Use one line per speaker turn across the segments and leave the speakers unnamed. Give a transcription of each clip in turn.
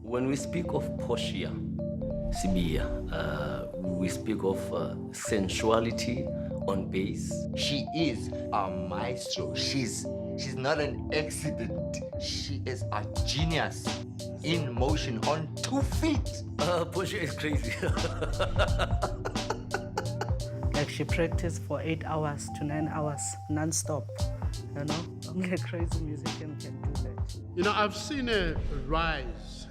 When we speak of Portia Sibiya, we speak of sensuality on bass.
She is a maestro. She's not an accident. She is a genius in motion on 2 feet.
Portia is crazy.
Like she practiced for 8 hours to 9 hours non-stop. You know, only a crazy musician can do that.
You know, I've seen a rise,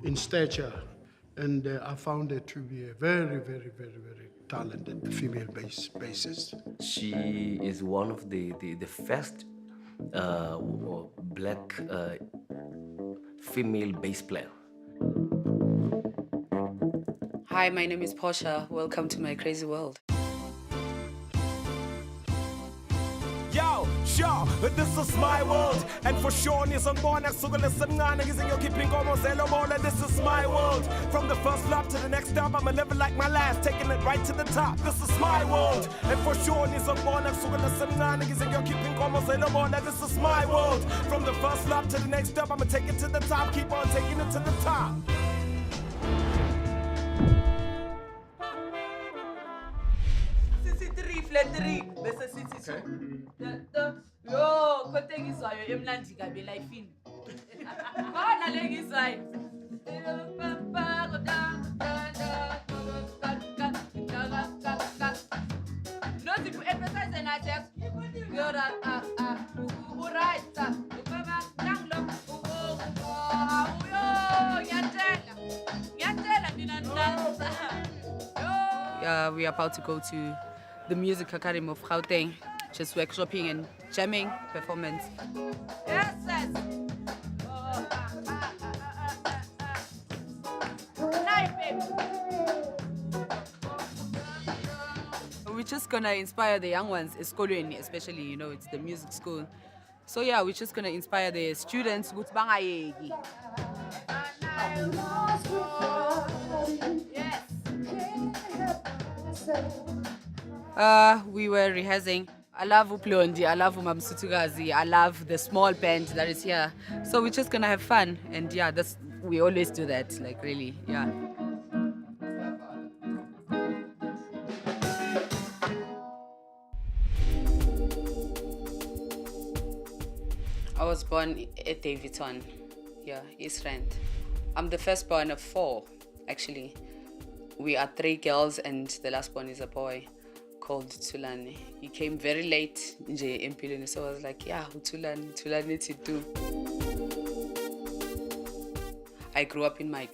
in stature, and I found her to be a very, very, very, very talented female bassist.
She is one of the first black female bass player.
Hi, my name is Portia. Welcome to my crazy world.
Yo, sure, this is my world. And for sure, this is my world. From the first lap to the next step, I'ma live it like my last, taking it right to the top. This is my world. And for sure, this is my world. From the first lap to the next step, I'ma take it to the top, keep on taking it to the top.
Yo, kotengiswayo emnandi kabe lifini. Khona lengiswayo. Not if you emphasize and attack. You're right.
We are about to go to the Music Academy of Gauteng, just workshopping and jamming performance.
Yes.
We're just gonna inspire the young ones, eskolweni especially, it's the music school. So yeah, we're just gonna inspire the students ukuthi bangayeki. We were rehearsing. I love Uplondi, I love Umamsutugazi, I love the small band that is here. So we're just gonna have fun, and yeah, we always do that, like really, yeah. I was born at Davidson, East Rand. I'm the firstborn of 4, actually. We are 3 girls, and the last one is a boy called Tulani. He came very late in Empilini, so I was like, yeah, Tulani to do. I grew up in my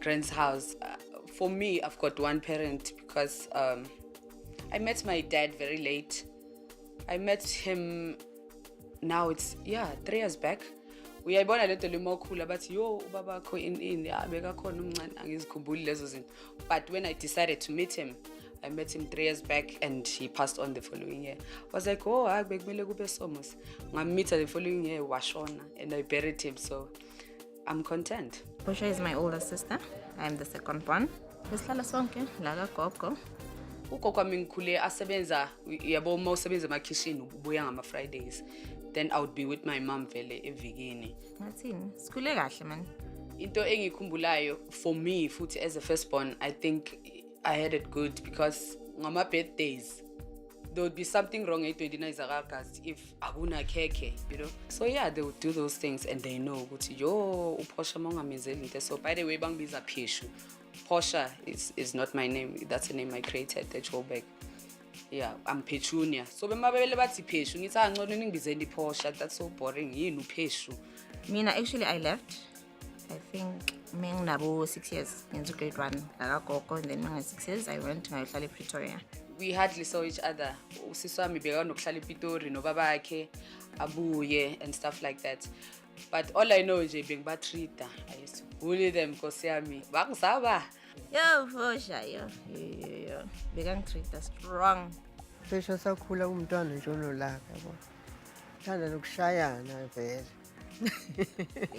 grand's house. For me, I've got one parent because I met my dad very late. I met him, now it's 3 years back. We are born a little more cool, but ubaba ko in but when I decided to meet him, I met him 3 years back, and he passed on the following year. I was like, I meet the following year, washona, and I buried him, so I'm content.
Portia is my older sister. I'm the second born. Sihlala sonke la kagogo.
Ugogo mingikhule asebenza yabo mawusebenza emakitchen ubuya ngama Fridays. Then I would be with my mom vele evikini.
Ngathini? Sikhule kahle man.
Into engikhumbulayo for me futhi as a firstborn, I think I had it good because ngama birthdays there would be something wrong at 29 August if akuna keke, So yeah, they would do those things, and they know ukuthi Portia mongamenzeli into. So by the way, bangibiza Pheshu. Portia is not my name. That's a name I created at Joburg. Yeah, I'm Petunia. So bemabele bathi Pheshu, ngithi angcono ningibizeni Portia. That's so boring. Yini uPheshu?
Mina, actually, I left. I think nabo 6 years into grade 1 la kagogo, and then 6 years I went to ngahlala Pretoria.
We hardly saw each other. Usisi wami bekanokuhlala ePitori nobaba yakhe abuye and stuff like that. But all I know nje bengibatrida. I used to bully them Nkosi yami. Bangisaba.
Yo, Portia, yo. Bekangitreat strong.
Phesha sakhula umntwana njalo la yabo. Thanda nokushayana vele.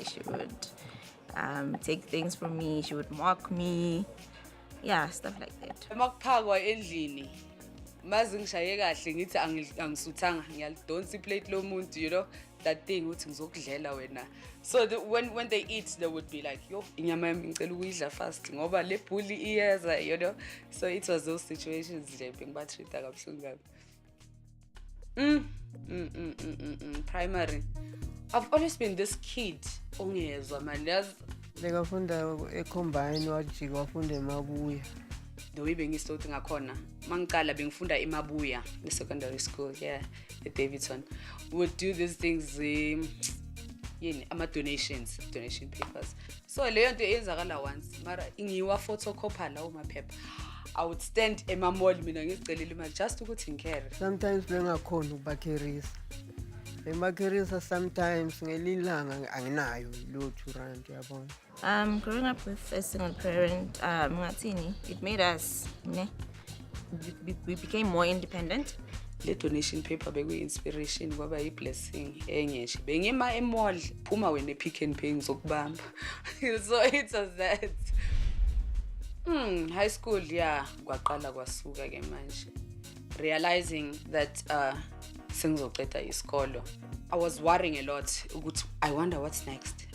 She would take things from me. She would mock me. Yeah, stuff like that.
Makuphakwa endlini. Mazi ngishaye kahle ngithi angisuthanga ngiyalidonsa iplate lomuntu, that thing uthi ngizokudlela wena. So when they eat, they would be like, yo, inyama yami ngicela ukuyidla fast ngoba le bully iyeza, you know. So it was those situations nje bengibatreata kabuhlungu kabi. Primary, I've always been this kid ongezwa man.
Lekafunda ecombine wajika wafunda emabuya.
The way bengistoti ngakhona mangicala bengifunda eMabuya in secondary school, yeah, at Davidson. We would do these things donation papers. So leyo nto eyenzakala once mara ngiwa photocopy lawo maphepha. I would stand emamall mina ngizicelile imali just ukuthi ngikere.
Sometimes bengakhona ukubakerisa. Emakerisa sometimes ngelilanga anginayo lo 2 rand yabona.
Growing up with a single parent, it made us, we became more independent.
Le donation paper beku-inspiration kwaba yi-blessing enye nje. Bengima emall, phuma wena Pick n Pay ngizokubamba. So it was that. High school, yeah, kwaqala kwasuka ke manje. Realizing that sengizoqeda isikolo. I was worrying a lot ukuthi I wonder what's next.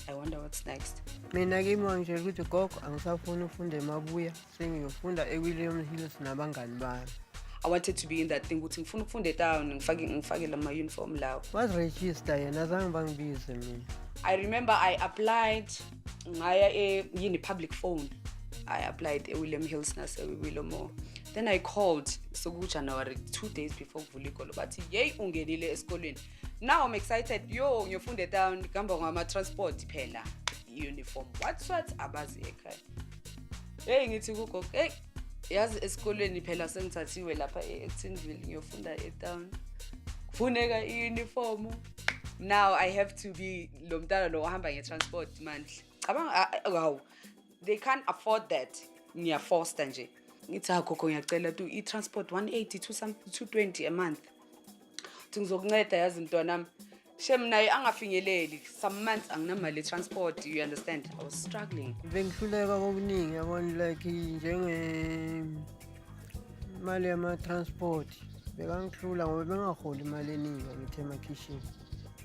Mina kimi nje ukuthi gogo angisafuna ufunda emabuya, sengiyofunda eWilliam Hills nabangani bami.
I wanted to be in that thing ukuthi ngifuna ukufunda town ngifake lama uniform lawo.
Was register yena zange bangibize mina.
I remember I applied ngaya public phone. I applied eWilliam Hills nase-Willow. Then I called so January 2 days before kuvula ikolo bathi yey ungenile esikolweni. Now I'm excited. Yo ngiyofunda town ngihamba ngama transport phela uniform. What abazi ekhaya. Hey ngithi kugogo, hey yazi esikolweni phela sengithathiwe lapha eTinville ngiyofunda town. Kufuneka iuniform. Now I have to be lo mntana lo ohamba nge-transport manje. Wow. They can't afford that. Ngiya forced nje. Ngithi gogo ngiyacela tu i-transport 180 to 220 a month. Ngizokunceda yazi mntwana shem naye angafinyeleli some months anginamali transport, you understand. I was struggling.
Bengihluleka kokuningi yabona like njenge mali yama transport bekangihlula ngoba bengaholi imali eningi ngithi emakhishini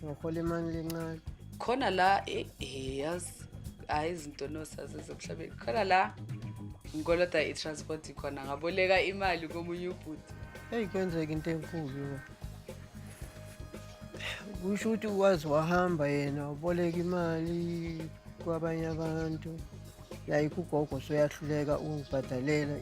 ngihola imali lencane
khona la yazi izinto nosazi zokuhlabela khona la ngikoloda i-transport khona ngaboleka imali komunye ubhuti.
Hey kwenzeka into enkulu kusho ukuthi wazi wahamba yena uboleka imali kwabanye abantu yayikho ugogo soyahluleka ukubhadalela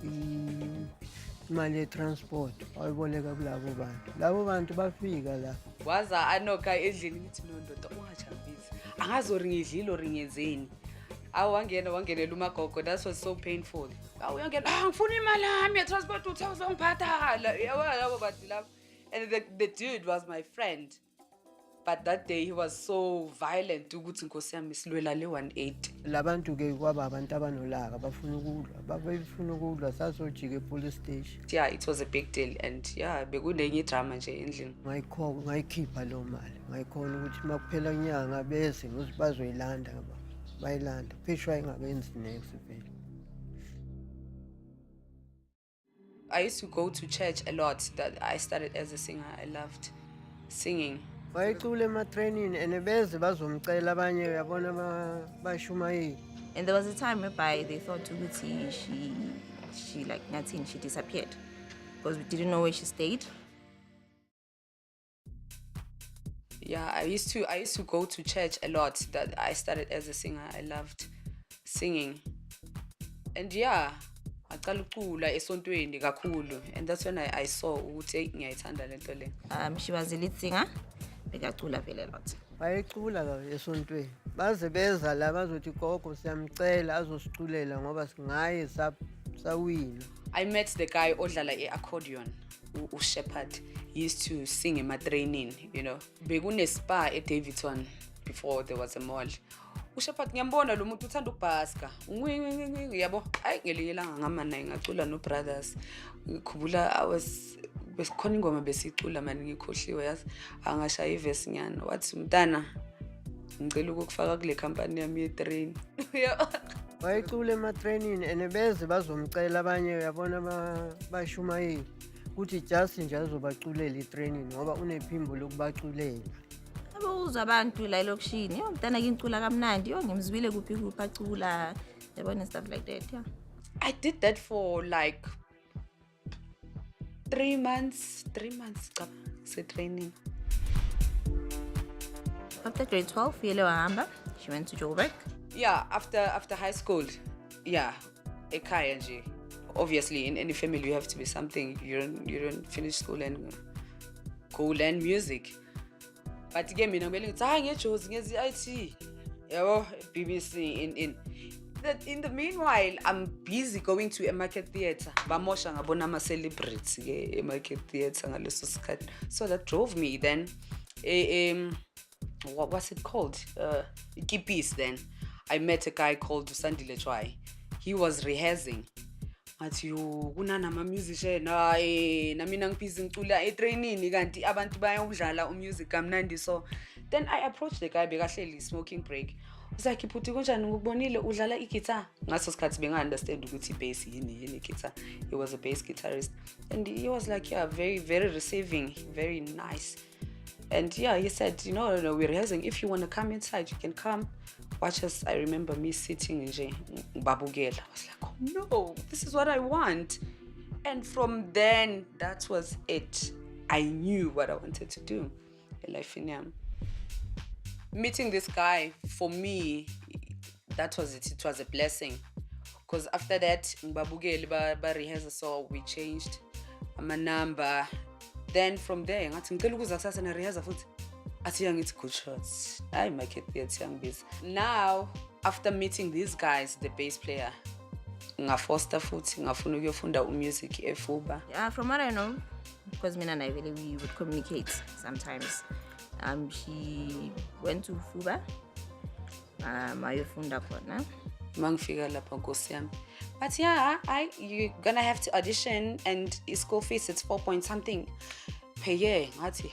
imali ye-transport wayiboleka kulabo bantu bafika la
waza anoka endlini ngithi nondoda ungajabulisi angazoringa idlilo ringezeni wangenela umagogo. That was so painful. Uyangena ngifuna imali yami ye-transport uzongiphathala yabo bathi lapho. And the dude was my friend. But that day he was so violent ukuthi inkosi yami silwela le 180.
Labantu ke kwaba abantu abanolaka bafuna ukudla sasojika epolice station.
Yeah, it was a big deal and yeah bekunenye drama nje endlini.
Ngayikhipha lo mali. Ngayikhona ukuthi makuphela inyanga bese bazoyilanda bayilanda. Phishwa ingabenzi next vele.
I used to go to church a lot. That I started as a singer. I loved singing.
Wayicula ema-training and beze bazomcela abanye yabona bashumayile.
And there was a time whereby they thought ukuthi she like nothing, she disappeared because we didn't know where she stayed.
Yeah, I used to go to church a lot. That I started as a singer. I loved singing. And yeah, aqala ucula esontweni kakhulu, and that's when I saw ukuthi ngiyayithanda lento le.
She was a lead singer. Bekacula vele a lot.
Wayicula esontweni. Baze beza la bazothi gogo siyamcela azosiculela ngoba singaye sawina.
I met the guy odlala accordion, uShepherd. He used to sing in my training, you know. Bekune spa at Davidson before there was a mall. uShepherd ngiyambona lo muntu uthanda ukubhaska. Yabo, ayi ngelinye ilanga ngamana ngacula no brothers. Ngikhubula besikhona ingoma besicula manje ngikhohliwe yazi angashaya iverse nyana. Wathi mntana ngicela ukufaka kule company yami ye-train.
Wayicula ema-training and beze bazomcela abanye yabona bashumayile ukuthi just nje azobaculela i-training ngoba unephimbo lokubaculela.
Yabo uzwa abantu la elokishini, yo mntana ngicula kamnandi, yo ngimzwile kuphi kuphi acula, yabona stuff like that, yeah.
I did that for like 3 months, training.
After grade 12, Yele wahamba, she went to Joburg.
Yeah, after high school, yeah, ekhaya nje. Obviously, in any family, you have to be something. You don't finish school and go learn music. But again, mina ngibele ngithi hayi ngejozi ngezi IT. Yabo BBC in the meanwhile, I'm busy going to a market theater. Bamosha ngabona ama celebrities ke market theater ngaleso sikhathi. So that drove me then what was it called? Kipis then. I met a guy called Sandile Chwai. He was rehearsing. Athi kunana ama musician na mina ngibhizi ngicula etrainini kanti abantu bayawudlala umusic kamnandi. So then I approached the guy bekahleli smoking break. Usathi phuthi kunjani ngikubonile udlala i-guitar. Ngaso sikhathi benga understand ukuthi bass yini guitar. He was a bass guitarist and he was like, yeah, very very receiving, very nice. And yeah, he said, no, we're rehearsing. If you want to come inside, you can come. Watch us. I remember me sitting in Babugela. I was like, oh no, this is what I want. And from then, that was it. I knew what I wanted to do in life. Meeting this guy, for me, that was it. It was a blessing. Because after that, Babugela, rehearsal, so we changed my number. Then from there, it's good shots. I make it young biz. Now, after meeting these guys, the bass player, ngafoster futhi ngafuna ukuyofunda music eFuba.
Yeah, from what I know, because mina and I really we would communicate sometimes. She went to Fuba. Ayofunda khona.
Mangifika lapha Nkosi yami. But yeah, you're gonna have to audition and school fees it's 4 point something per year. Ngathi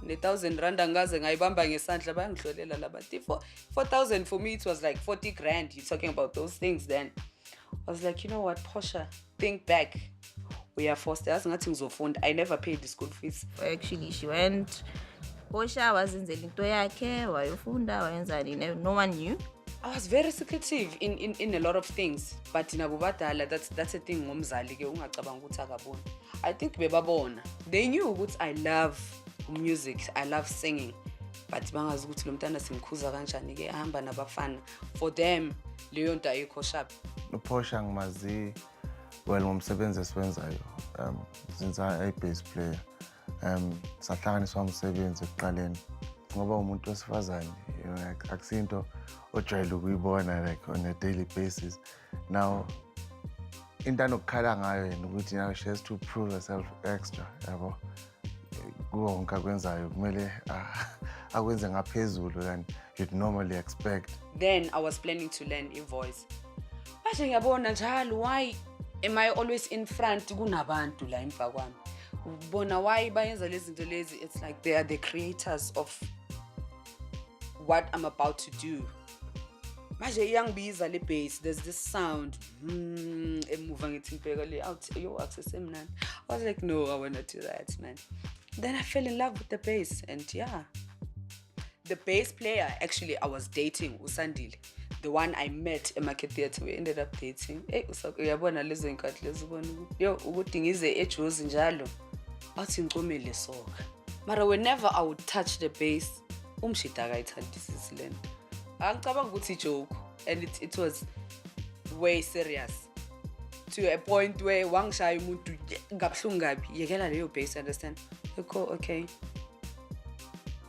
ne-1,000 rand angaze ngayibamba ngesandla bayangihlolela labantu. 4,000 for me it was like 40 grand. You're talking about those things then. I was like, you know what, Portia, think back. We are forced. Ngathi ngizofunda. I never paid the school fees.
Actually, she went. Portia wazenzela into yakhe, wayofunda, wayenzani. No one knew.
I was very secretive in a lot of things, but nabubadala that's a thing ngomzali ke ungacabanga ukuthi akabona. I think bebabona. They knew ukuthi I love music, I love singing, but bangazi ukuthi lo mntana simkhuza kanjani ke ahamba nabafana. For them leyo nto ayikho sharp.
Portia ngimazi well ngomsebenzi esiwenzayo since I bass player. Sahlanganiswa umsebenzi ekuqaleni ngoba umuntu wesifazane akusinto ojwayele ukuyibona like on a daily basis. Now into anokukhala ngayo yena ukuthi she has to prove herself extra yabo kuwo wonke akwenzayo kumele akwenze ngaphezulu than you'd normally expect.
Then I was planning to learn voice. Manje ngiyabona njalo why am I always in front kunabantu la emva kwami? Bona why bayenza lezi zinto lezi? It's like they are the creators of what I'm about to do. Manje iyangibiza le bass, there's this sound emuva ngithi ngibheka le out yo access emnandi. I was like, no, I want to do that, man. Then I fell in love with the bass and yeah. The bass player, actually, I was dating Usandile. The one I met at Market Theatre, we ended up dating. Uyabona lezo inkathi lezo ubona yo ukuthi ngize eJozi njalo. Bathi ngiqomele soka. Mara whenever I would touch the bass, umshita akayithandisisi lento. Angicabanga ukuthi joke and it was way serious. To a point where wangishaya umuntu ngabhlungu kabi yekela leyo bass, understand? Okay.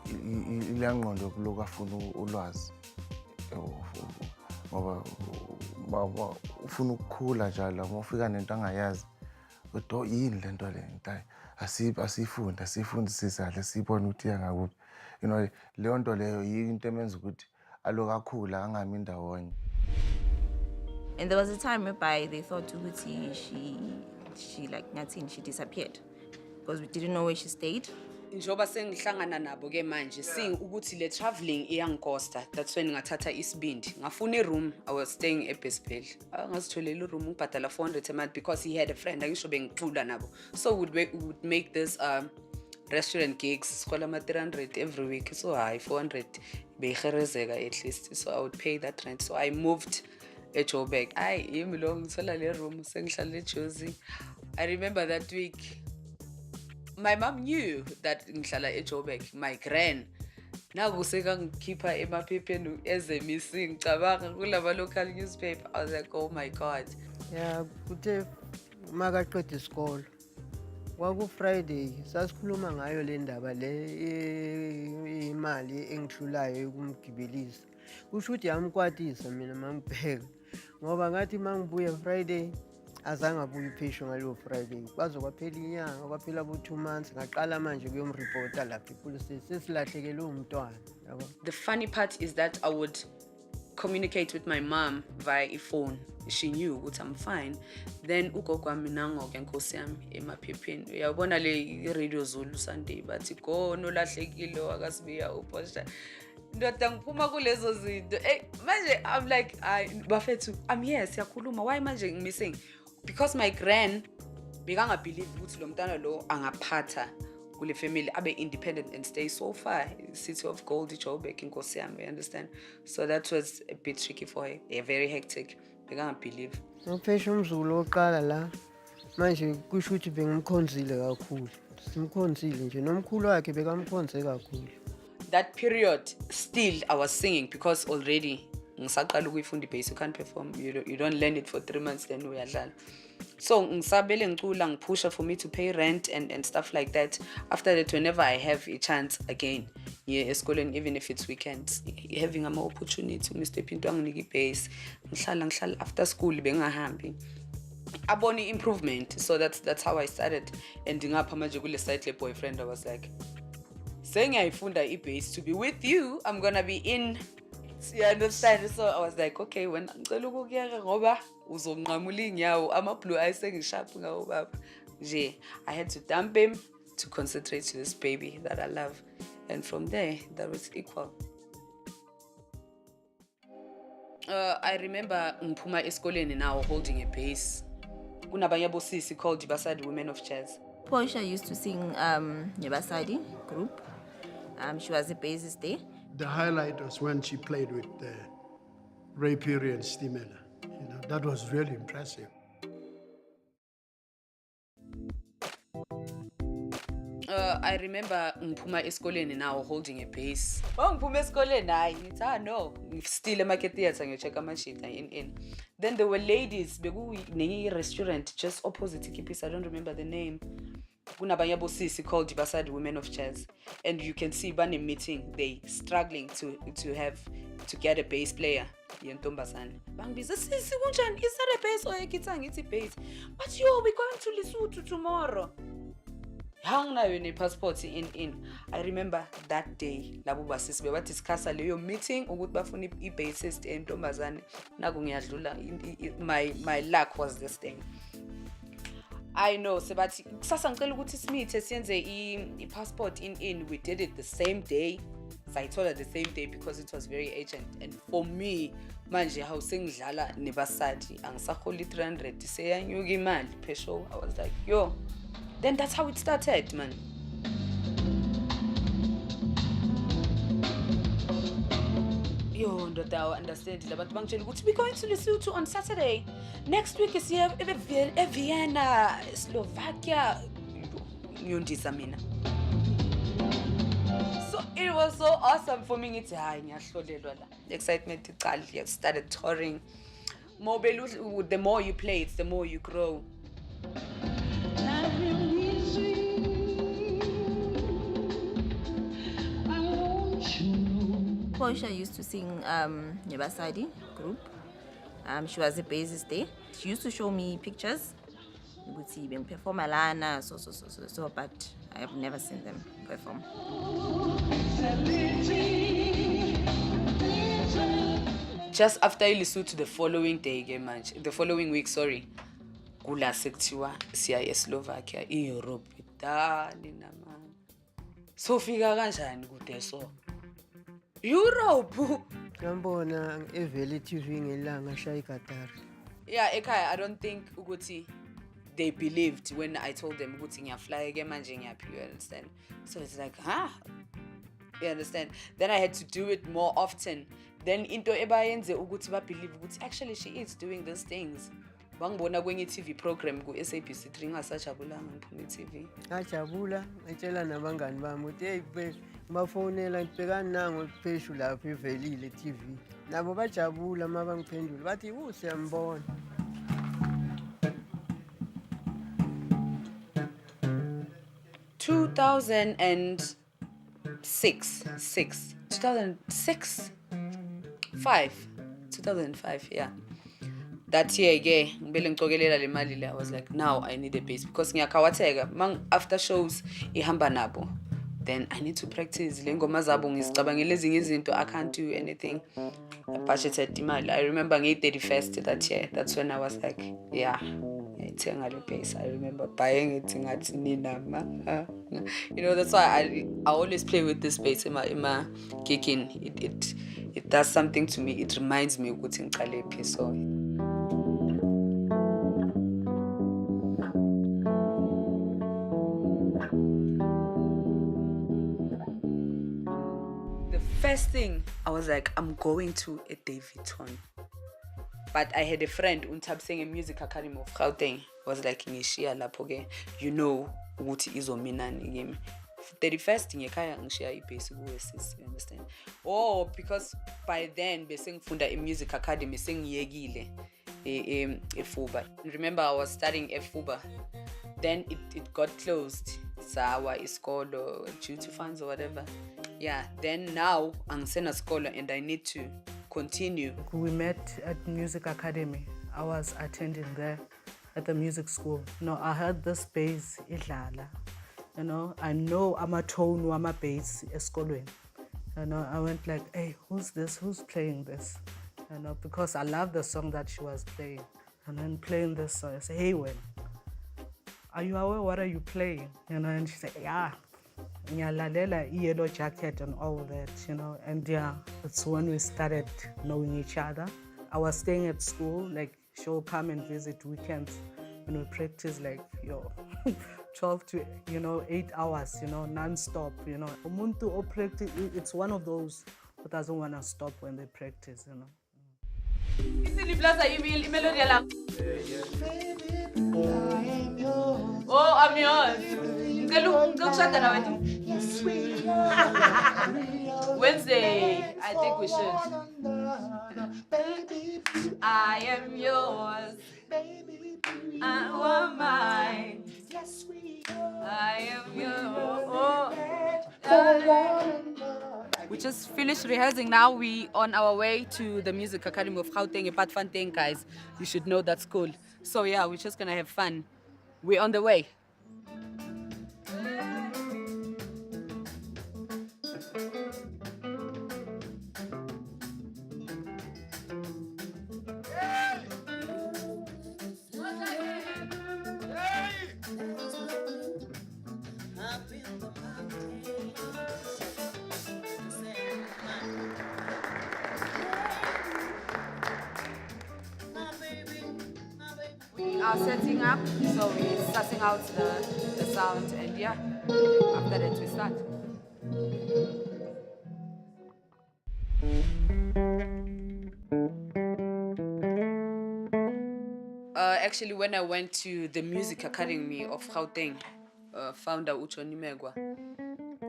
Ilangqondo lokuloku afuna ulwazi ngoba ufuna ukukhula njalo uma ufika nento angayazi kodwa yini lento le ntayi asifundisise kahle sibone ukuthi yangakuphi leyo nto leyo yinto emenza ukuthi aloku akhula angami indawonye.
And there was a time whereby they thought ukuthi she like ngathini she disappeared because we didn't know where she stayed.
Njoba sengihlangana nabo ke manje sing ukuthi le traveling iyangicosta. That's when ngathatha isibindi ngafuna iroom. I was staying eBesbel. Ngazitholela iroom ngibhadala 400 a month because he had a friend angisho bengicula nabo. So we would make this restaurant gigs, school 300 every week, so high 400 beyigerezeka at least, so I would pay that rent. So I moved at Joburg. Yimi lo ngithola le room sengihlala eJozi. I remember that week my mom knew that ngihlala eJoburg. My gran nakuseka ngikhipha emaphepheni eze missing cabanga kulaba local newspaper. I was like, oh my god.
Yeah, kuthe makaqeda isikolo kwaku Friday sasikhuluma ngayo le ndaba le imali engihlulayo ukumgibelisa. Kusho ukuthi yamkwatisa mina mangibheka ngoba ngathi mangibuya Friday azange abuye phesho ngalo Friday. Kwaze kwaphela inyanga kwaphela bo 2 months ngaqala manje kuyomreporta lapha epolice station sesilahlekele umntwana yabo.
The funny part is that I would communicate with my mom via phone. She knew what I'm fine. Then ugogo wami nango-ke nkosi yami emaphepheni. Uyabona le radio Zulu Sunday bathi go nolahlekile wakasibiya uPortia. Ndoda ngiphuma kulezo zinto. Manje I'm like bafethu I'm here siyakhuluma. Why manje ngimissing? Because my gran bekanga believe ukuthi lo mntana lo angaphatha kule family abe independent and stay so far city of gold Joburg inkosi yami, you understand? So that was a bit tricky for her. Very hectic. Bekanga believe.
Ngophesha umzulu oqala la manje kusho ukuthi bengimkhonzile kakhulu. Simkhonzile nje nomkhulu wakhe bekamkhonze kakhulu.
That period still I was singing because already ngisaqala ukuyifunda ibass. You can't perform, you don't learn it for 3 months then uyadlala. So ngisabele ngicula ngipusha for me to pay rent and stuff like that. After that, whenever I have a chance again esikoleni, even if it's weekends, having an opportunity ngistep into anginike ibass ngihlala after school bengahambi abone improvement. So that's how I started. And ngapha manje kule site le boyfriend I was like sengiyayifunda ibass to be with you, I'm gonna be in. You understand? So I was like, okay, when ngicela ukuyeka ngoba uzonqamula inyawo ama-blue eyes sengisharp ngawo baba nje. I had to dump him to concentrate to this baby that I love, and from there that was equal. I remember ngiphuma esikoleni now holding a bass. Kunabanye abosisi called Basadi Women of Jazz.
Portia used to sing Basadi group. She was a bassist there.
The highlight was when she played with Ray Perry and Stimela. That was really impressive.
I remember ngiphuma esikoleni now holding a bass. Ngiphuma esikoleni hayi ngithi no, still emarket theater ngiyocheck amashita in. Then there were ladies beku restaurant just opposite Kipis, I don't remember the name. Kunabanye abosisi called Basadi Women of Jazz, and you can see bane meeting they struggling to get a bass player. Yentombazane bangibiza sisi kunjani, is that a bass or a guitar? Ngithi bass. But we're going to Lesotho tomorrow. Hang nayo ne passport in. I remember that day labo basisi beba discussa leyo meeting ukuthi bafuna i-bassist entombazane. Naku ngiyadlula, my luck was this thing. I know sebathi kusasa ngicela ukuthi simithe siyenze i-passport in. We did it the same day. So I told her the same day because it was very urgent. And for me manje how sengidlala nebasadi angisaholi 300 seyanyuka imali per show. I was like, yo. Then that's how it started, man. Yo, ndoda understand abantu bangitshela ukuthi we going to Lesotho on Saturday. Next week is here Vienna, Slovakia. Ngiyondisa mina. So it was so awesome for me. Ngithi hayi ngiyahlolelwa la. Excitement iqala, started touring. The more you play, it's the more you grow.
Portia used to sing Basadi group. She was a bassist there. She used to show me pictures. You would see them perform Alana, so, but I have never seen them perform.
Just after Lesotho the following week, kula sekuthiwa siya eSlovakia, eEurope, dani namani. So fika kanjani kude so? Europe.
Ngambona eValley TV ngelanga shaya iGatar.
Yeah, ekhaya I don't think ukuthi they believed when I told them, you understand? So it's like, huh? You understand? Then I had to do it more often. Then into ebayenze ukuthi believe ukuthi actually she is doing these things. Bangibona kwenye TV program ku SABC 3 ngasajabulanga ngiphuma TV.
Ngajabula ngitshela nabangani bami ukuthi hey bafonela ngibhekani nango pheshu lapha ivelile TV. Nabo bajabula mabangiphendula bathi siyambona.
Five, 2005, yeah. That year again, I was like, now I need a bass because after shows ihamba nabo. Then I need to practice. I can't do anything. I remember on 31st that year. That's when I was like, yeah, bass. I remember buying it. You know, that's why I always play with this bass in my kicking. It does something to me. It reminds me of Ngalepe. So. The first thing, I was like, I'm going to a Davidton. But I had a friend saying a music academy of Gauteng. Was like, you know, what is Ominan. 31st ngekaya ngishiya ibase kuwesisi, you understand? Oh, because by then besengifunda music academy sengiyekile eFuba. Remember I was studying eFuba. Then it got closed. Sawa iskolo due to funds or whatever. Yeah, then now angisena skolo and I need to continue.
We met at music academy. I was attending there at the music school. I heard this bass idlala. I know I'm a tone, I'm a bass, eskolweni. I went like, hey, who's this? Who's playing this? Because I love the song that she was playing. And then playing this song, I said, hey, are you aware what are you playing? And she said, yeah, Nyalalela, Yellow Jacket and all that, And yeah, that's when we started knowing each other. I was staying at school, like she'll come and visit weekends. And we practice like, 12 to 8 hours, non-stop, Umuntu or practice, it's one of those who doesn't want to stop when they practice,
Oh, I'm yours. Wednesday, I think we should. I am yours. I want mine. I am yours.
We just finished rehearsing. Now we on our way to the Music Academy of Gauteng, Pat Fontaine, guys. You should know that school. So yeah, we're just gonna have fun. We're on the way. We are setting up, so we're sussing out the sound, and yeah, after that we start. Actually, when I went to the Music Academy of Gauteng, founder Ucho Nimegwa,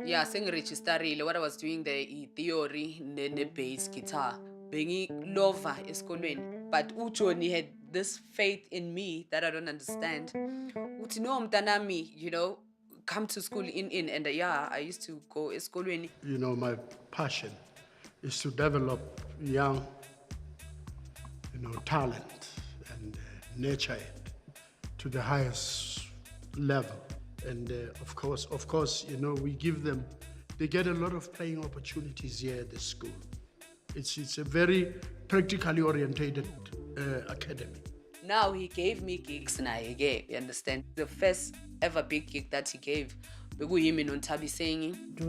yeah, registered. What I was doing the theory, the bass guitar, being lover eskolweni, but Ucho had this faith in me that I don't understand. Come to school in and yeah, I used to go eskolweni.
My passion is to develop young, talent and nurture it to the highest level. And of course, we give them, they get a lot of playing opportunities here at the school. It's a very practically orientated academy.
Now he gave me gigs and I gave, you understand? The first ever big gig that he gave, we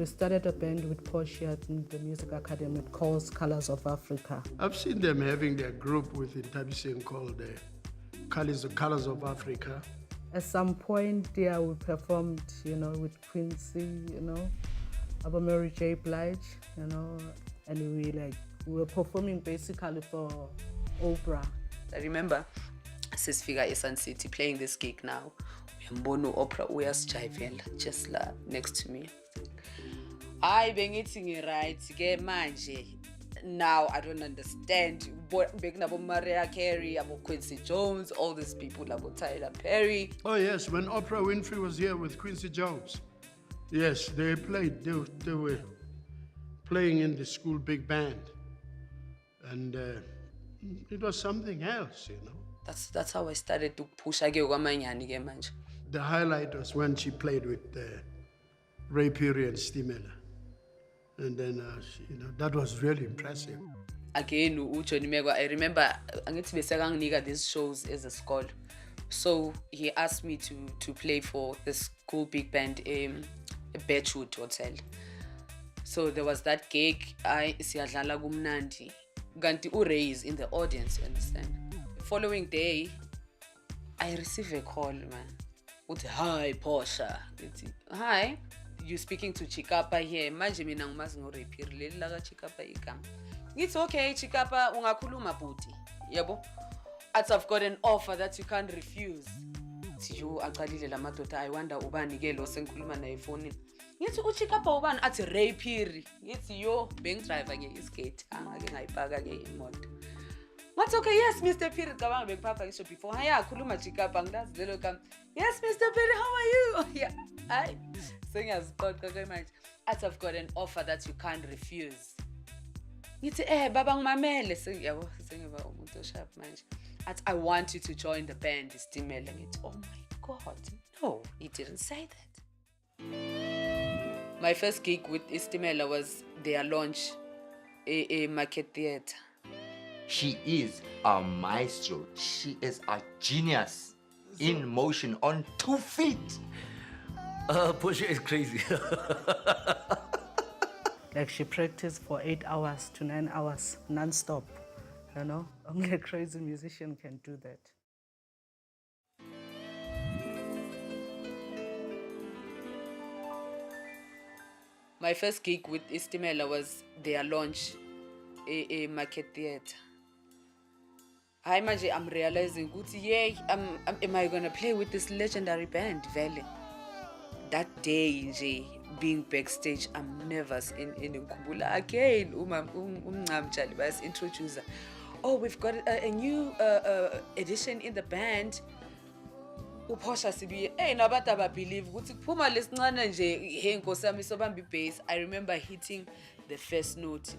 started a band with Portia in the Music Academy called Colors of Africa.
I've seen them having their group within Tabiseng called Colors of Africa.
At some point, yeah, we performed, with Quincy, about Mary J. Blige, and we were performing basically for Oprah.
I remember sisifika eSun City playing this gig now. Uyambona Oprah uyasijayivela just la next to me. Hayi bengithi ngiright ke manje. Now I don't understand. Bekunabo Mariah Carey, abo Quincy Jones, all these people, abo Tyler Perry.
Oh yes, when Oprah Winfrey was here with Quincy Jones, yes, they played. They were playing in the school big band, and it was something else,
That's how I started to push again kwamanyani ke manje.
The highlight was when she played with Ray Perry and Stimela. And then, that was really impressive.
Again, Johnny Megwa, I remember angithi besekanginika these shows as a school. So he asked me to play for the school big band Birchwood Hotel. So there was that gig, siyadlala kumnandi. Ganti uRay is in the audience, you understand? Following day, I received a call, man. Uthi, hi, Portia. Hi. You speaking to Chikapa here. Manje mina ngimazi ngoRapiri leli la Chikapa igama. It's okay, Chikapa ungakhuluma bhuti. Yabo. I've got an offer that you can't refuse. Yo aqalile lamadoda I wonder ubani ke lo sengikhuluma naye efonini. Ngithi uChikapa ubani athi Rapiri. Ngithi yo bank driver ke iskate angake ngayipaka ke imoto. What's okay? Yes, Mr. Piri. Cabanga bekupapa ngisho before. Haya khuluma Chikapa ngilazi lelo gama. Yes, Mr. Piri, how are you? Yeah. Hi. Singers podcast manje. I've got an offer that you can't refuse. Ngithi baba ngimamele sengiyabo sengiba umuntu osharp manje. I want you to join the band Stimela. Ngithi oh my god. No, he didn't say that. My first gig with Stimela was their launch a Market Theatre.
She is a maestro. She is a genius in motion on 2 feet.
Portia is crazy.
Like she practiced for 8 hours to 9 hours non-stop, Only a crazy musician can do that.
My first gig with Stimela was their launch a Market Theatre. Hi manje, I'm realizing, am I gonna play with this legendary band, Vele? That day, being backstage, I'm nervous in Nkhumbula. Again, Umncamtshali introduce her. Oh, we've got a new edition in the band. Portia Sibiya. Hey, nabantu ababelieve ukuthi kuphuma lesincane nje, hey Nkosi yami sobamba bass. I remember hitting the first note.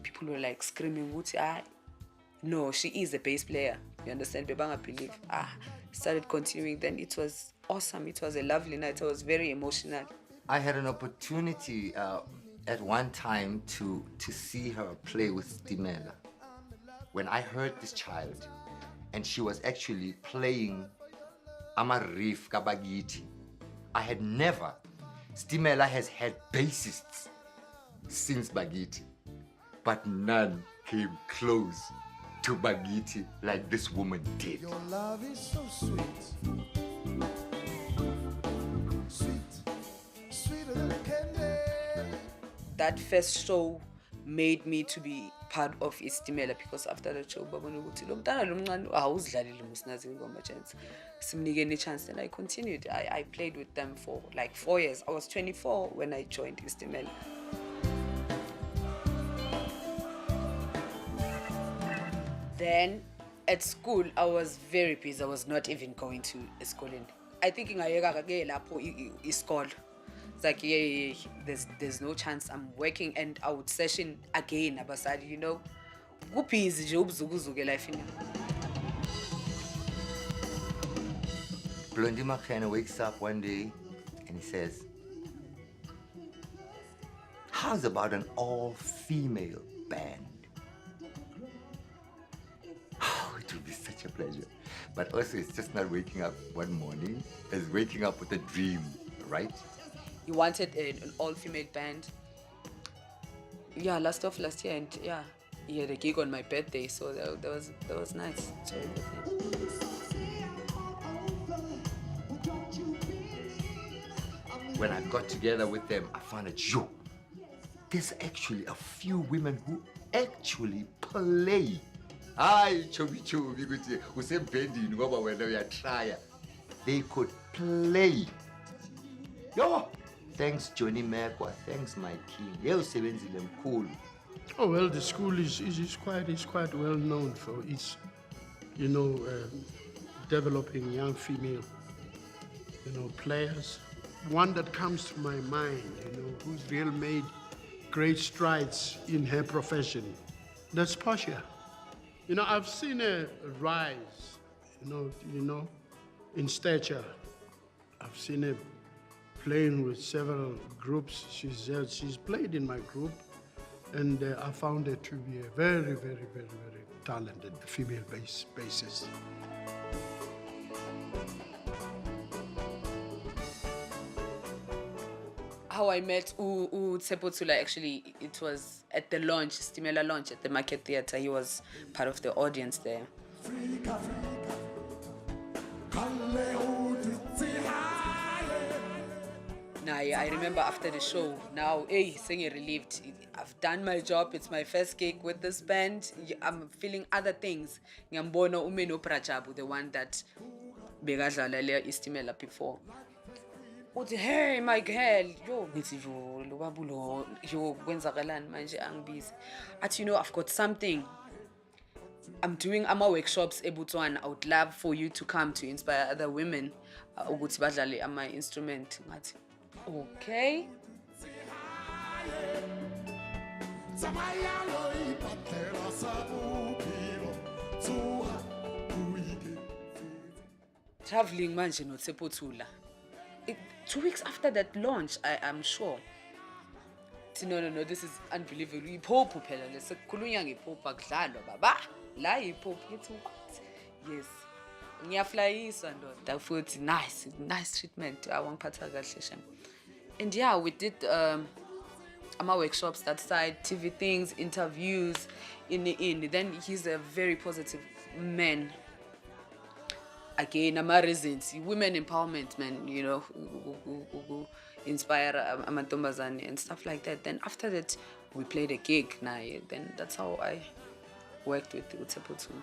People were like screaming, no, she is a bass player. You understand? Bebanga believe. Started continuing. Then it was awesome. It was a lovely night. I was very emotional.
I had an opportunity at one time to see her play with Stimela. When I heard this child, and she was actually playing Amarif Kabagiti, I had never. Stimela has had bassists since Bagiti, but none came close to Bagiti like this woman did.
Your love is so sweet. Sweeter than candy.
That first show made me to be part of Stimela because after the show, babona ukuthi lo mntana lo mncane awuzidlalile musinazi ingoma chance. Simnikeni a chance, and I continued. I played with them for like 4 years. I was 24 when I joined Stimela. Then at school, I was very busy. I was not even going to school. I think is school. It's like, yeah, there's no chance. I'm working and I would session again. Abasadi, busy job zuguzuge life.
Blondie McKenna wakes up one day and he says, how's about an all-female band? Oh, it would be such a pleasure. But also, it's just not waking up one morning. It's waking up with a dream, right?
He wanted an all-female band. Yeah, last year, and yeah, he had a gig on my birthday, so that was nice.
when I got together with them, I found out, yo, there's actually a few women who actually play. Ay, chobi, ukuthi usembhendini ngoba wena uyatrya. They could play. Yo, thanks Johnny Mekwa, thanks my king. Usebenzile mkhulu.
Oh well, the school is quite well known for its, developing young female, players. One that comes to my mind, who's really made great strides in her profession. That's Portia. I've seen her rise, in stature. I've seen her playing with several groups. She's played in my group, and I found her to be a very, very, very, very talented female bassist.
How I met Tshepothula, actually, it was at the launch, Stimela launch at the Market Theatre. He was part of the audience there. Now, I remember after the show, now, singing relieved. I've done my job. It's my first gig with this band. I'm feeling other things. Ngiyambona uMeno Prachabu, the one that begadlala le Istimela before. Uthi, hey, my girl, yo, ngithi lo babulo, yo, kwenzakalani manje angibizi. Athi, I've got something. I'm doing workshops eBotswana. I would love for you to come to inspire other women ukuthi badlale ama instrument. Ngathi, okay. Traveling manje no Tshepothula. 2 weeks after that launch, I'm sure. No, this is unbelievable. Hip-hop phela lesikhulunywa nge-hip-hop akudlalwa baba. La hip-hop ngithi what? Yes. Ngiyaflyiswa ndoda futhi nice treatment. Awangiphatha kahle shem. And yeah, we did workshops that side, TV things, interviews in. Then he's a very positive man. Again, reasons, women empowerment, man, who inspire amantombazane and stuff like that. Then after that, we played a gig. Then that's how I worked with Tshepothula.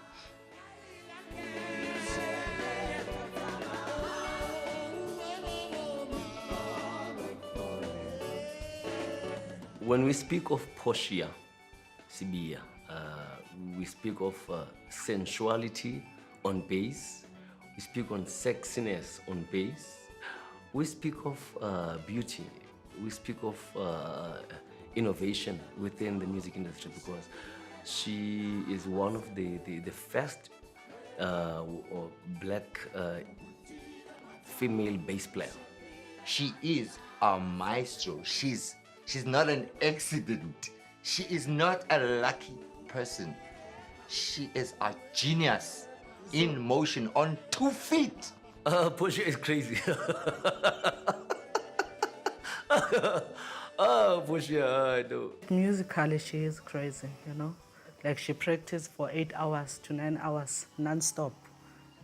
When we speak of Portia Sibiya, we speak of sensuality on bass. We speak on sexiness on bass. We speak of beauty. We speak of innovation within the music industry because she is one of the first black female bass player.
She is a maestro. She's not an accident. She is not a lucky person. She is a genius. In motion on 2 feet.
Portia is crazy. Portia, no.
Musically, she is crazy, Like she practiced for 8 hours to 9 hours non-stop,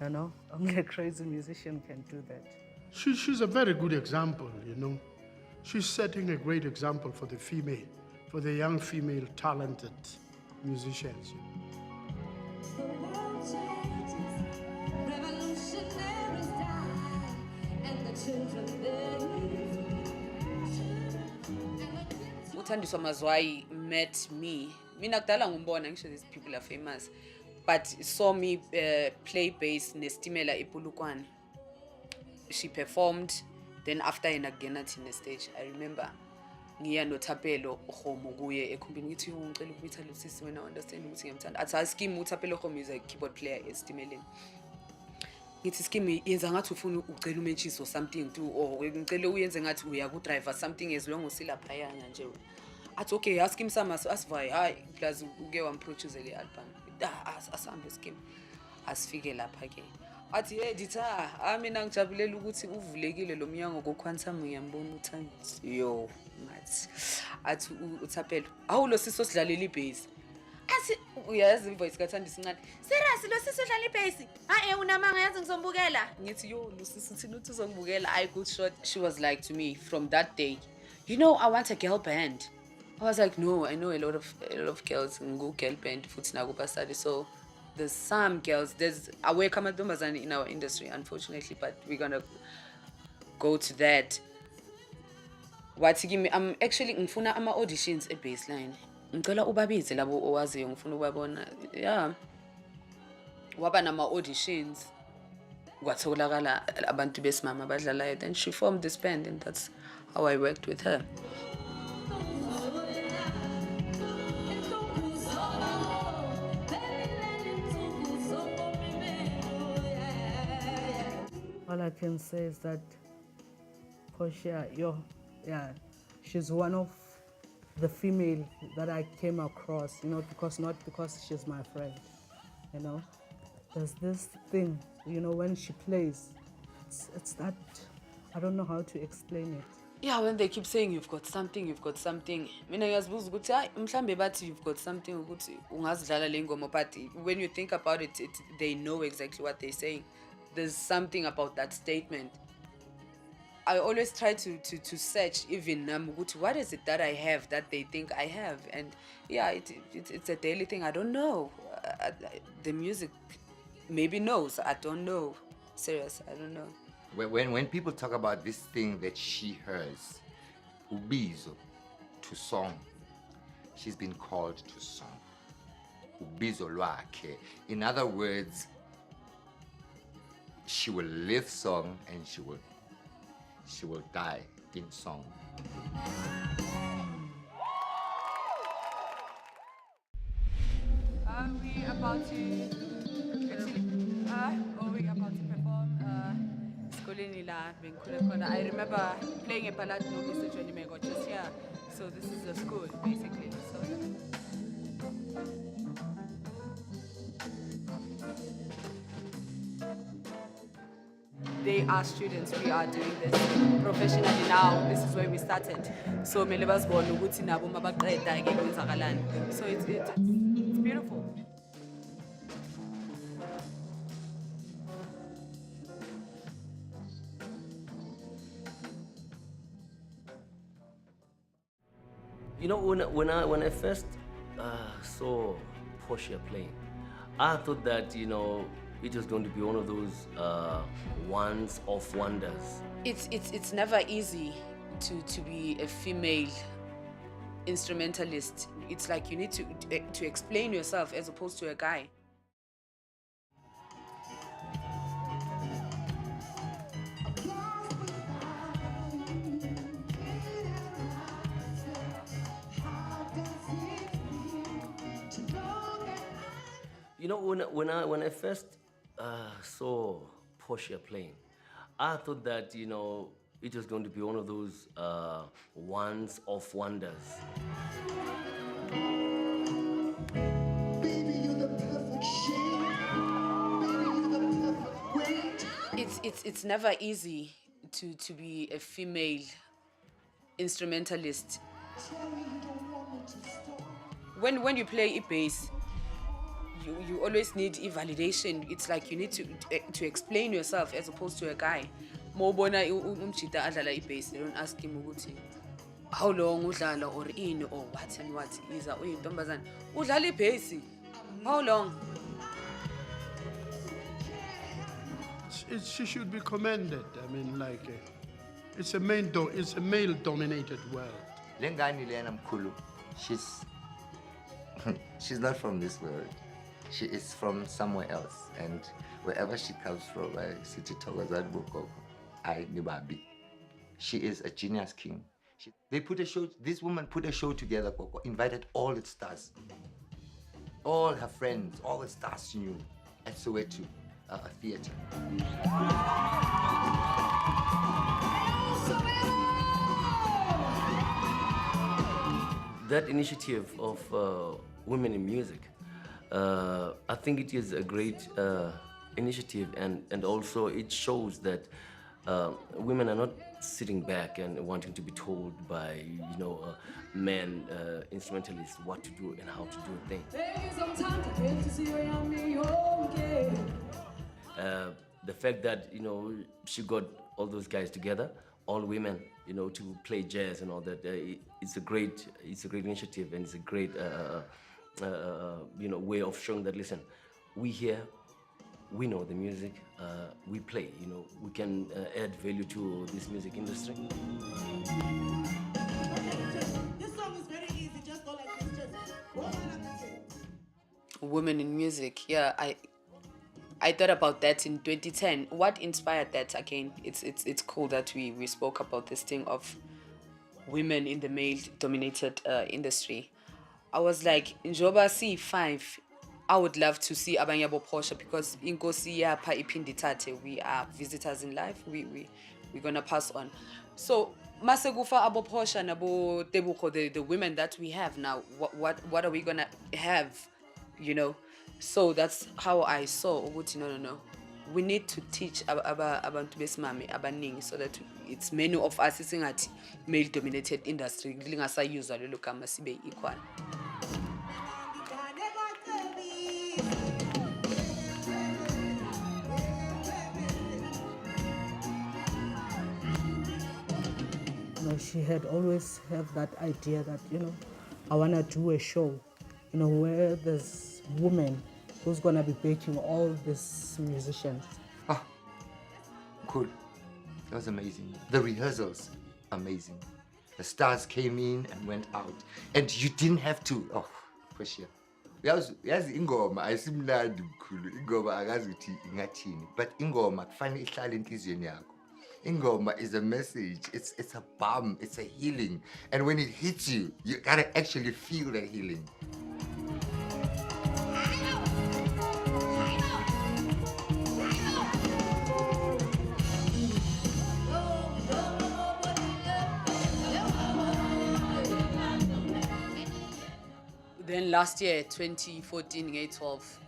Only a crazy musician can do that.
She's a very good example, She's setting a great example for the young female talented musicians.
Uthandiswa Mazwai met me. Mina kudala ngumbona ngisho these people are famous, but saw me play bass neStimela ePolokwane. She performed, then after ngena thina stage. I remember ngiya noThapelo Khomo kuye ekhumbini ngithi ngicela ukubitha lo sisi wena understand ukuthi ngiyamthanda. Athi askim uThapelo Khomo is a keyboard player eStimeleni. Ngithi Skim yenza ngathi ufuna ucela umenchiso something too or ngicela uyenze ngathi uya ku driver something as long usilapha yana nje. Athi okay ask him some asivay hayi plus uke wamproduce le album. Asambe Skim asifike lapha ke. Athi hey ditha mina ngijabulela ukuthi uvulekile lo mnyango ko quantum ngiyambona uthandi yo ngathi athi uThapelo awulo siso sidlalela ibass uyazi ivoice kathanda isincane serious lo sisi udlala ibass unamanga yazi ngizombukela ngithi yo lo sisi uthini uthi uzongibukela I good shot. She was like to me from that day, you know, I want a girl band. I was like, no, I know a lot of girls go girl band futhi nakuBasadi. So there's some girls, there's away kamantombazane in our industry, unfortunately, but we're gonna go to that. Wathi kimi I'm actually ngifuna ama auditions ebaseline. Ngicela ubabize labo owaziyo ngifuna ukubabona. Yeah. Waba nama auditions. Kwatholakala abantu besimama abadlalayo. Then she formed this band and that's how I worked with her.
All I can say is that Portia, she's one of the female that I came across, you know, not because she's my friend, you know. There's this thing, you know, when she plays, it's that, I don't know how to explain it.
Yeah, when they keep saying you've got something, mina ngiyazibuza ukuthi hayi mhlambe bathi you've got something ukuthi ungazidlala le ngoma, but when you think about it, they know exactly what they're saying. There's something about that statement. I always try to search even what is it that I have that they think I have, and yeah, it's a daily thing. I don't know. The music maybe knows. I don't know. Serious, I don't know.
When people talk about this thing that she has, ubizo, to song, she's been called to song. Ubizo lwakhe. In other words, she will live song and she will die in song.
Are we about to perform
Skoleni la bengikhule khona. I remember playing a ballad no Mr. Johnny Mego just here. So this is the school basically. So they are students. We are doing this professionally now. This is where we started. So mele bazibona ukuthi nabo mabaqeda ke kwenzakalani. So it's beautiful.
You know, when I first saw Portia playing, I thought that, you know, it was going to be one of those once-off wonders.
It's never easy to be a female instrumentalist. It's like you need to explain yourself as opposed to a guy.
You know, when I first saw Portia playing, I thought that, you know, it was going to be one of those once-off wonders.
It's never easy to be a female instrumentalist. When you play a bass, you always need validation. It's like you need to explain yourself as opposed to a guy. Mobona umchita adlala ibass, they don't ask him ukuthi how long udlala or in or what and what is uyintombazana udlala ibass how long.
She should be commended. I mean, like, it's a male-dominated world.
Lengani lena mkhulu, she's not from this world. She is from somewhere else, and wherever she comes from, she is a genius king. They put a show. This woman put a show together. Invited all its stars, all her friends, all the stars she knew, at Soweto, a theater.
That initiative of women in music, I think it is a great initiative, and also it shows that women are not sitting back and wanting to be told by, men, instrumentalists, what to do and how to do a thing. The fact that, she got all those guys together, all women, to play jazz and all that, it's a great initiative, and it's a great, way of showing that, listen, we here, we know the music, we play, we can add value to this music industry.
This song is very easy, just go like this, just go on and
Women in music, yeah, I thought about that in 2010. What inspired that again? It's cool that we spoke about this thing of women in the male-dominated industry. I was like, njoba C5, I would love to see abanye abo Portia, because inkosi yapha iphindi ithathe, we are visitors in life. We're gonna pass on. So masekufa abo Portia nabo Tebuko, the women that we have now, what are we gonna have? So that's how I saw ukuthi no. We need to teach abantu besimame abaningi, so that it's many of us isingathi male dominated industry lingasayuzwa lelo gama sibe equal.
She had always have that idea that, I want to do a show, where there's women who's going to be backing all these musicians.
Ah, cool. That was amazing. The rehearsals, amazing. The stars came in and went out. And you didn't have to, Portia. Yazi ingoma ayisimnandi mkhulu. Ingoma akazi uthi ingathini. But ingoma kufanele ihlale enhliziyweni yakho. Ingoma is a message. It's a balm. It's a healing. And when it hits you, you gotta actually feel that healing.
Then last year, 2014, 2012,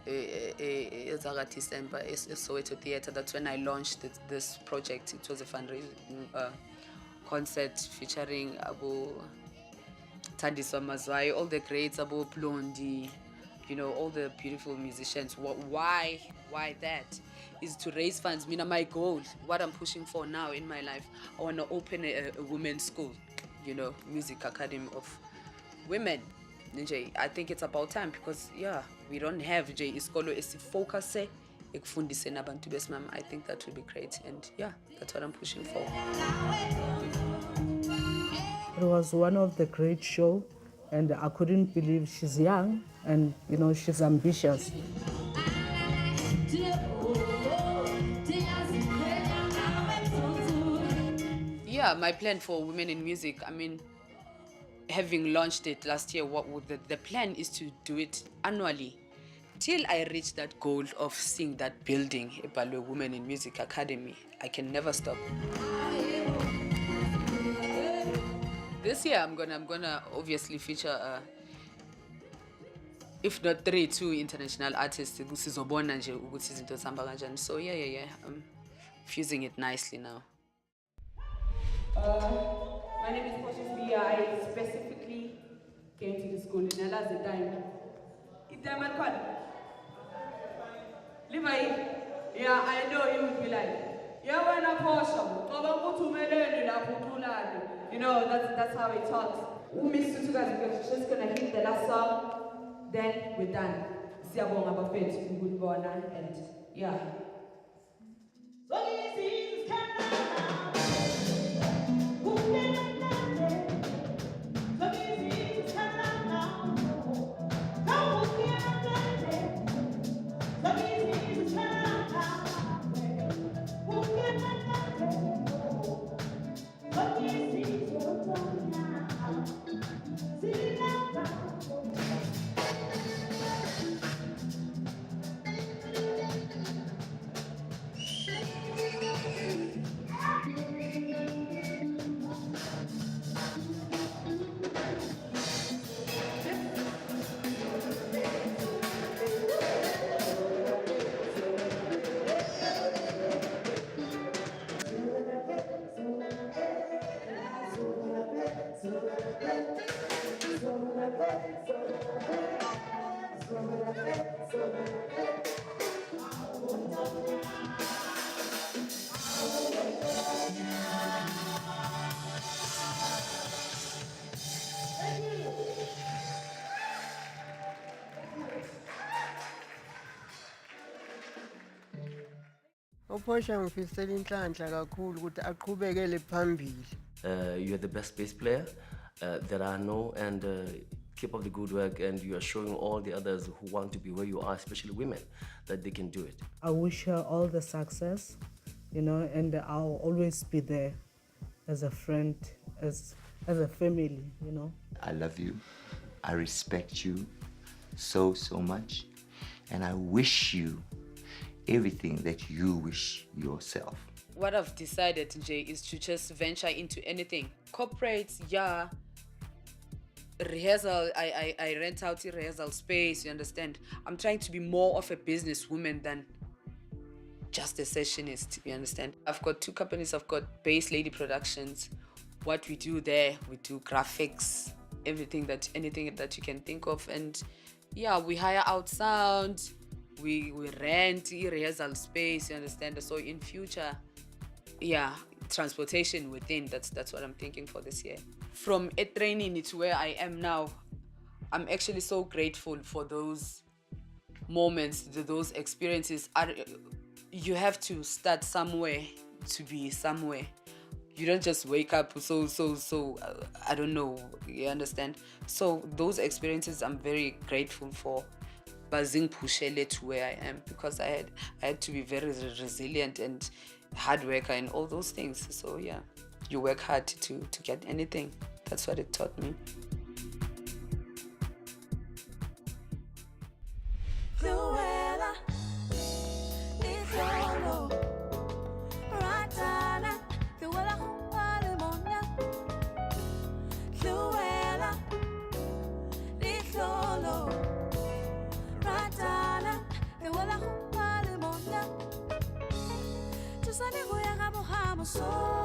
December, Soweto Theatre, that's when I launched this project. It was a fundraising concert featuring Abu Thandiswa Mazwai, all the greats, Abu Blondie, all the beautiful musicians. Why that? Is to raise funds. My goal, what I'm pushing for now in my life, I want to open a women's school, music academy of women. I think it's about time, because we don't have isikolo esifocuse ekufundiseni abantu besimama. I think that would be great, and that's what I'm pushing for.
It was one of the great show, and I couldn't believe she's young and she's ambitious.
Yeah, my plan for women in music, having launched it last year, the plan is to do it annually till I reach that goal of seeing that building, a Women in Music Academy. I can never stop. This year I'm gonna obviously feature if not 2 international artists. So yeah, I'm fusing it nicely now.
My name is Portia Sibiya. I specifically came to the school in Ala's the time. It's time I call. Yeah, I know you would be like, yeah, when I Portia, that's how it talks. We miss you guys because she's just gonna hit the last song, then we're done. Siyabonga bafethu ukubona, and yeah.
uPortia ngifisela inhlanhla kakhulu ukuthi aqhubekele phambili.
You're the best bass player that I know, and keep up the good work, and you are showing all the others who want to be where you are, especially women, that they can do it.
I wish her all the success, you know, and I'll always be there as a friend, as a family, you know.
I love you. I respect you so much. And I wish you everything that you wish yourself.
What I've decided, Jay, is to just venture into anything. Corporates, yeah. Rehearsal, I rent out a rehearsal space, you understand? I'm trying to be more of a businesswoman than just a sessionist, you understand? I've got 2 companies. I've got Bass Productions. What we do there, we do graphics, anything that you can think of. And yeah, we hire out sound, we rent a rehearsal space, you understand? So in future, yeah, transportation within, that's what I'm thinking for this year. From a training to where I am now, I'm actually so grateful for those moments, those experiences. You have to start somewhere to be somewhere. You don't just wake up I don't know, you understand? So those experiences I'm very grateful for. Bazing pushele to where I am, because I had to be very resilient and hard worker and all those things. So yeah, you work hard to get anything. That's what it taught me.
So